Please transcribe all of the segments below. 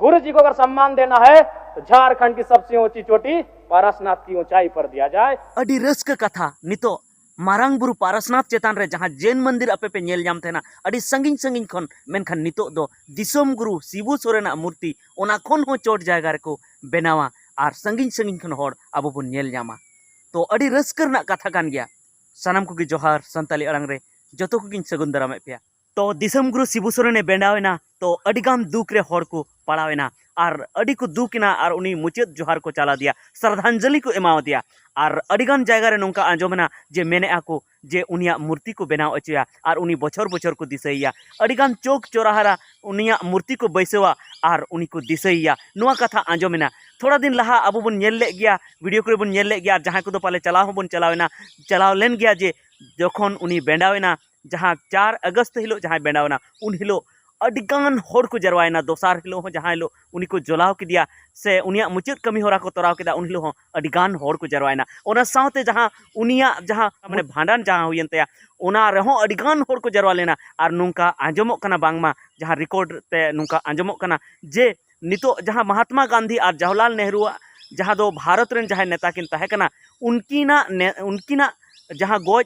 गुरु जी को अगर सम्मान देना है तो झारखंड की सबसे ऊंची चोटी पारसनाथ की ऊंचाई पर दिया जाए। अडी रस्क कथा नितो मारांग बुरु पारसनाथ चेतान रे जहां जैन मंदिर अपे पे नेल जाम थेना अडी संगिन संगिन खन मेनखान नितो दो दिसोम गुरु शिबू सोरेना मूर्ति ओना खन हो चोट जायगा रेको बेनावा और संगिन संगिन खन होड़ आबो बन नेल जामा। तो अडी रस्क रना कथा कान गया। सानाम को जोहार संताली अड़ांग रे जतो को गिन सगुन दाराम पे। तो दिसोम गुरु शिबू सोरेने बेंडावेना तो अडिगाम दुख रे होड़ को पड़ावेना और अडी को दुखना और उनी मुचाद जोहार को चला दिया, श्रद्धांजलि को एमाव दिया। और अडिगान जायगा रे नोंका आंजोमना जे मेने आको जे उनिया मूर्ति को बनाव अचुया और उनी बछर बछर को दिसैया। अडिगान चौक चौराहारा उनिया मूर्ति को बैसवा और उनी को दिसैया। नुआ कथा आंजोमेना। थोड़ा दिन लहा अब बन नेल ले गया, वीडियो करे बन नेल ले गया, जहां को तो पाले चलाव हबन चलावेना चलाव लेन गया जे जखन उनी बेंडावेना जहां 4 अगस्त हिलो जहां बेंडावेना उन हिलो अडिगान होड़ को जरवायना। दोसार हिलो हो जहां हिलो उनी को जलाव किदिया से उनिया मुचाद कमी होरा को तोराव किदा उन हिलो हो अडिगान होड़ को जरवायना। ओना सावते जहां उनिया जहां माने भांडान जहां हुयन तया ओना रहो अडिगान होड़ को जरवा लेना। और नुंका आंजमोक कना बांगमा जहां रिकॉर्ड ते नुंका आंजमोक कना जे नितो जहां महात्मा गांधी और जवाहरलाल नेहरू जहां दो भारत रेन जहां नेता किन तहे कना उनकिना जहां गोज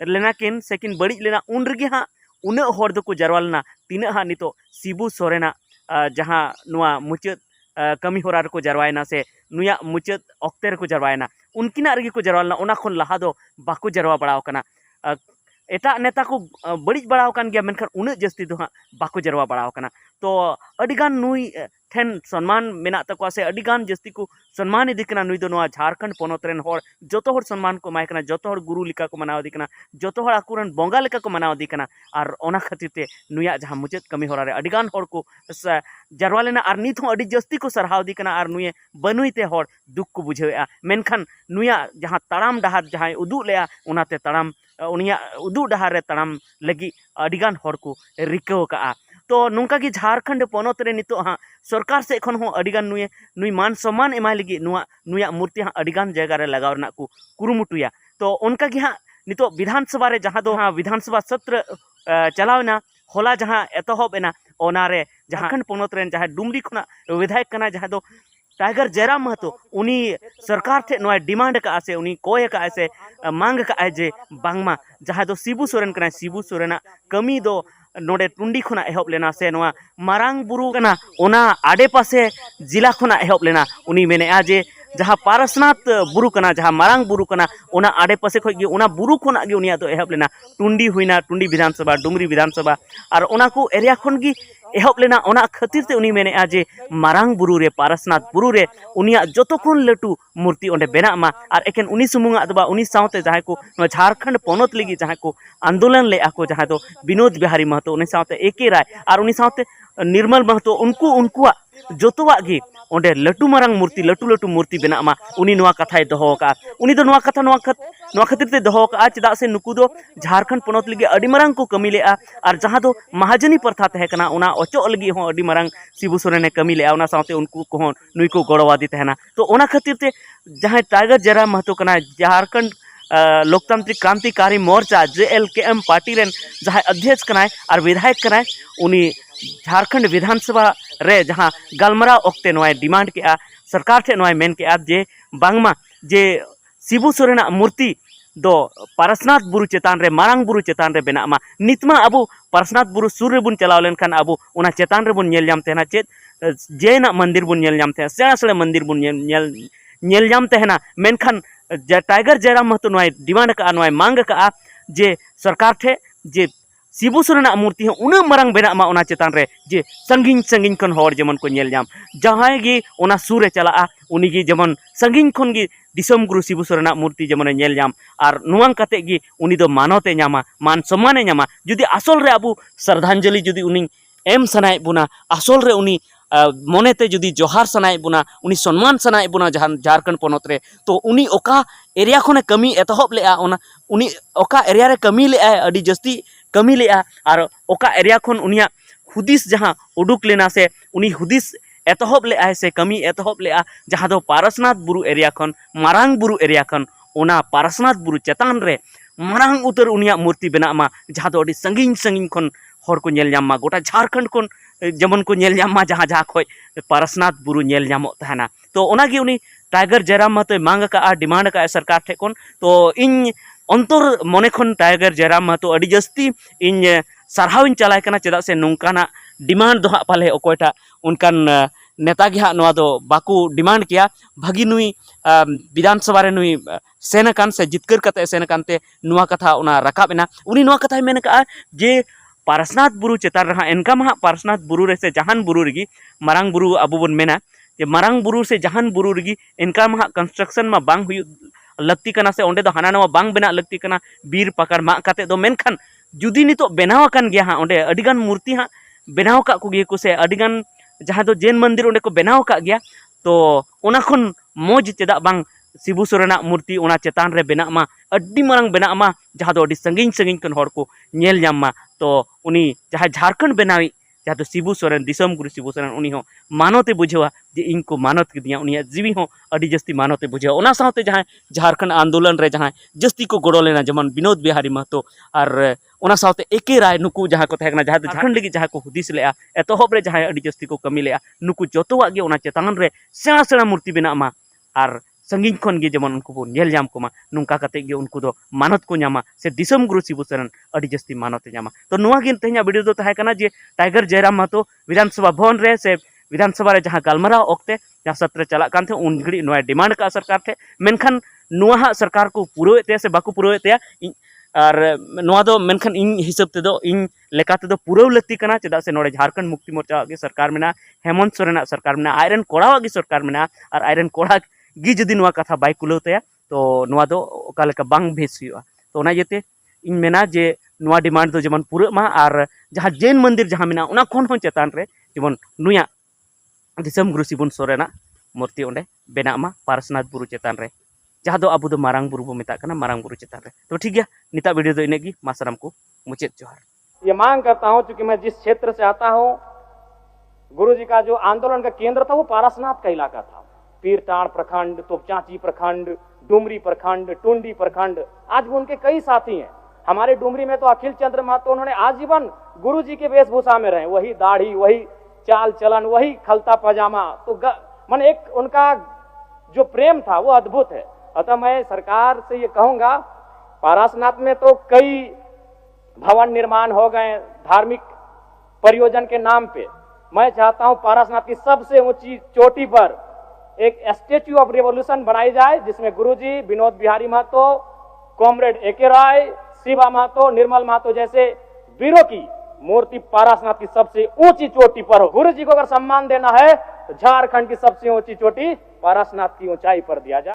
लेना किन सेकिन बड़ी लेना उन रगे हाँ उन होड़ दो को जरवा लेना तीना हाँ नितो शिबू सोरेना जहां नुआ मुचाद कमी होरा को जरवायना से नुया मुचाद ऑक्टे रे को जरवायना उनकिना रगे को जरवा लेना। ओना खन लहा दो बाको जरवा बड़ाव कना। एटा नेता को बड़ी बड़ाव कान गया मेनखान उन जस्ती दो हाँ बाको जरवा बड़ाव कना। तो अडिगान नुई ठेन सम्मान मेना तको से अडिगान जस्ती को सम्मान इदी कना। नुई दो नोआ झारखंड पोनोत रेन होड़ जतो होड़ सम्मान को माय कना, जतो होड़ गुरु लिका को मनाव दी कना, जतो होड़ आकुरन बोंगा लिका को मनाव दी कना। और ओना खातिर ते नुया जहां मुचाद कमी होरा रे अडिगान होड़ को जरवा लेना और नित हो अडी जस्ती को सरहाव दी कना। और नुये बनुईते होड़ दुख को बुझेआ मेनखान नुया जहां ताड़ाम डहार जहां उदू लेया ओनाते ताड़ाम उनिया उदू डहार रे ताड़ाम लगी अडिगान होड़ को रिकाव का। तो नोंका की झारखंड पोनोत रे नितो हाँ सरकार से एखन हो अडिगान नुई मान सम्मान एमाय लगी नुया मूर्ति हाँ अडिगान जगह रे लगाव रना को कुरुमुटुया। तो उनका की हाँ नितो विधानसभा रे जहां दो हाँ विधानसभा सत्र चलावना होला जहां एतहबना ओना रे झारखंड पोनोत रेन जहां डुमरी खुना विधायक कना जहां दो टाइगर जयराम महतो उनी सरकार थे नोआ डिमांड का से उनी कोय का से मांग का जे बांगमा जहां दो शिबू सोरेन कना शिबू सोरेना कमी दो नोडे टुंडी खुना एहब लेना से नोआ मारांग बुरु कना ओना आडे पासे जिला खुना एहब लेना। उनी मेने जे जहां पारसनाथ बुरु कना जहां मारांग बुरु कना ओना आडे पासे खो ओना बुरु खुना गे उनिया तो एहब लेना टुंडी हुईना टुंडी विधानसभा डुमरी विधानसभा और ओना को एरिया खन गी एहब लेना। ओना खातिर ते उनी मेने जे मारांग बुरु रे पारसनाथ बुरु रे उनिया जतो खन लटू मूर्ति ओंडे बेना मा। और एकेन उनी सुमुंगा दबा उनी सावते जहां को झारखंड पोनोत लगी जहां को आंदोलन ले आको जहां दो विनोद बिहारी महतो उनी सावते एके राय और उनी सावते निर्मल महतो उनको उनकुआ जोतोवा गे ओंडे लटू मारांग मूर्ति लटू लटू मूर्ति बेना मा उनी नोआ कथाय दोहो का। उनी दो नोआ कथा नोआ खातिर ते दोहो का चेदा से नुकु दो झारखंड पोनोत लगी अडी मारांग को कमी लेआ। और जहां दो महाजनी प्रथा तहे कना ओना अचो लगी हो अडी मारांग शिबू सोरेने कमी लेआ ओना सावते उनको को नुई को गड़वादी तहना। तो ओना खातिर ते जहां टाइगर जयराम महतो कना झारखंड लोकतांत्रिक क्रांतिकारी मोर्चा JLKM पार्टी रेन जहां अध्यक्ष कनाय और विधायक कनाय उनी झारखंड विधानसभा रे जहां गलमरा ओक्ते नोय डिमांड के सरकार थे नोय मेन के जे बांगमा जे शिबू सोरेना मूर्ति दो पारसनाथ बुरु चेतान रे मारांग बुरु चेतान रे बेना मा। नितमा अबो पारसनाथ बुरु सुर रे बुन चलाव लेन खान अबो ओना चेतान रे बुन नेल जाम तेना चेत जैन मंदिर बुन नेल जाम थे सेड़ा सेड़ा मंदिर बुन नेल जाम तेना। मेनखान टाइगर जयराम महतो नोय डिमांड का नोय मांग का जे सरकार थे जे शिबू सोरेना मूर्ति हो उन मारांग बेना मा ओना चेतान रे जे संगिन संगिन खन होड़ जेमन को नेल जाम जहां गे ओना सुर रे चला उनी गे जेमन संगिन खन गे दिसोम गुरु शिबू सोरेना मूर्ति जेमन नेल जाम और नुआंग काते गे उनी दो मानवते न्यामा मान सम्माने न्यामा। जुदी आसल रे अबु श्रद्धांजलि जुदी उनी एम सनाय बुना आसल रे उनी मोनेते जुदी जोहार सनाय बुना उनी सम्मान सनाय बुना झारखंड पोनोत रे तो उनी ओका एरिया खने कमी एतहब लेआ ओना उनी ओका एरिया रे कमी लेआ अडी जस्ती कमी लेआ और ओका एरिया खन उनिया हुदिस जहां उडुक लेना से उनी हुदिस एतहब लेआ से कमी एतहब लेआ जहां दो पारसनाथ बुरु एरिया खन मारांग बुरु एरिया खन ओना पारसनाथ बुरु चेतान रे मारांग उतर उनिया मूर्ति बेना मा जहां दो अडी संगिन संगिन खन होड़ को नेल जाम मा गोटा झारखंड खन जेमन को नेल ᱧᱟᱢ मा जहाँ जहाँ खो पारसनाथ बुरु नेल ᱧᱟᱢᱚᱜ तहना तो ओनागे उनी टाइगर जयराम महतो मांग का डिमांड का सरकार ठे खन तो इन अंतर मने खन टाइगर जयराम महतो अड़ी जस्ती इन सारहाव चलाय कना चेदा से नोंकाना डिमांड दो हाँ पाले अकोयटा उनकान नेता गे हाँ नोआ दो बाकू डिमांड किया भागी नुई विधानसभा रे नुई सेन कान से जितकर कते सेन कानते नुआ कथा उना रकाबेना उनी नुआ कथा मेन का जे पारसनाथ बुरु चेतान रहा एनका मा पारसनाथ बुरु रे से जहान बुरु रगी मारांग बुरु अबु बन मेना जे मारांग बुरु से जहान बुरु रगी एनका मा कंस्ट्रक्शन मा बांग हुई लगती कना से ओंडे दो हाना नवा बांग बेना लगती कना बीर पकड़ मा काते दो मेनखान जुदी नितो बेनाव कान गया हाँ ओंडे अडिगान मूर्ति हाँ बेनाव का को गे को से अडिगान जहाँ दो जैन मंदिर ओंडे को बेनाव का गया तो ओना खन मोज चेदा बांग शिबू सोरेना मूर्ति ओना चेतान रे बेना मा अड्डी मारंग बेना मा जहाँ दो अड्डी संगिन संगिन कन हर को नेल ᱧᱟᱢ मा तो उनी जहाँ झारखंड बेनावी जहाँ तो शिबू सोरेन दिसम गुरु शिबू सोरेन उनी हो मानते बुझेवा जे इनको मानत किदिया उनी जीवी हो अड्डी जस्ती मानते बुझेवा ओना साथे जहाँ झारखंड आंदोलन रे जहाँ जस्ती को गोड़ो लेना जमन विनोद बिहारी महतो और ओना साथे एके राय नुकु जहाँ को तहकना जहाँ झारखंड लगी जहाँ को हुदिस लेआ एतोहब रे जहाँ अड्डी जस्ती को कमी लेआ नुकु जोतोवा गे ओना चेतान रे सेना सेना मूर्ति बेना मा और संगीन खन गे जमन उनको नेल ᱧᱟᱢ को मा नुंका कते गे उनको दो मानत को ᱧᱟᱢᱟ से दिसम गुरु शिबू सोरेन अड़ी जस्ती मानत ᱧᱟᱢᱟ तो नुआ गे तेहना वीडियो दो तहे कना जे टाइगर जयराम महतो विधानसभा भवन रे से विधानसभा रे जहाँ गालमाराव ओक्ते जहाँ सत्र चला कान थे उन घड़ी नुआ डिमांड का सरकार थे मेनखान नुआ हा सरकार को पुरोते से बाकू पुरोते और नुआ दो मेनखान इन हिसाब ते दो इन लेका ते दो पुरव लत्ती कना चेदा से नोडे झारखंड मुक्ति मोर्चा गे सरकार मेना हेमंत सोरेना सरकार मेना आयरन कोड़ा गे सरकार मेना और आयरन कोड़ा गी जुदी नुआ कथा बाय कुलौते तो नुआ दो ओका लेका बांग भेस हुआ तो ओना जेते इन मेना जे नुआ डिमांड दो जेमन पूरा मा और जहाँ जैन मंदिर जहाँ मेना उना खन हो चेतान रे जेमन नुया दिसम गुरु शिबू सोरेना मूर्ति ओंडे बेना मा पारसनाथ बुरु चेतान रे जहाँ दो अबु दो मारांग बुरु बो मेता कना मारांग बुरु चेतान रे तो ठीक गया निता वीडियो दो इनेगी मासराम को मुचेत जोहार ये मांग करता हूँ क्योंकि मैं जिस क्षेत्र से आता हूँ गुरु जी का जो आंदोलन का केंद्र था वो पारसनाथ का इलाका था पीरटाण प्रखंड तोपचांची प्रखंड डुमरी प्रखंड टुंडी प्रखंड आज भी उनके कई साथी हैं हमारे डुमरी में तो अखिल चंद्र महतो उन्होंने आजीवन गुरु जी के वेशभूषा में रहे वही दाढ़ी वही चाल चलन वही खलता पजामा तो मन एक उनका जो प्रेम था वो अद्भुत है अतः मैं सरकार से ये कहूंगा पारसनाथ में तो कई भवन निर्माण हो गए धार्मिक परियोजन के नाम पे मैं चाहता हूं पारसनाथ की सबसे ऊंची चोटी पर एक स्टेच्यू ऑफ रिवॉल्यूशन बनाई जाए जिसमें गुरुजी विनोद बिहारी महतो कॉमरेड एके राय शिवा महतो निर्मल महतो जैसे वीरों की मूर्ति पारसनाथ की सबसे ऊंची चोटी पर हो गुरु जी को अगर सम्मान देना है तो झारखंड की सबसे ऊंची चोटी पारसनाथ की ऊंचाई पर दिया जाए।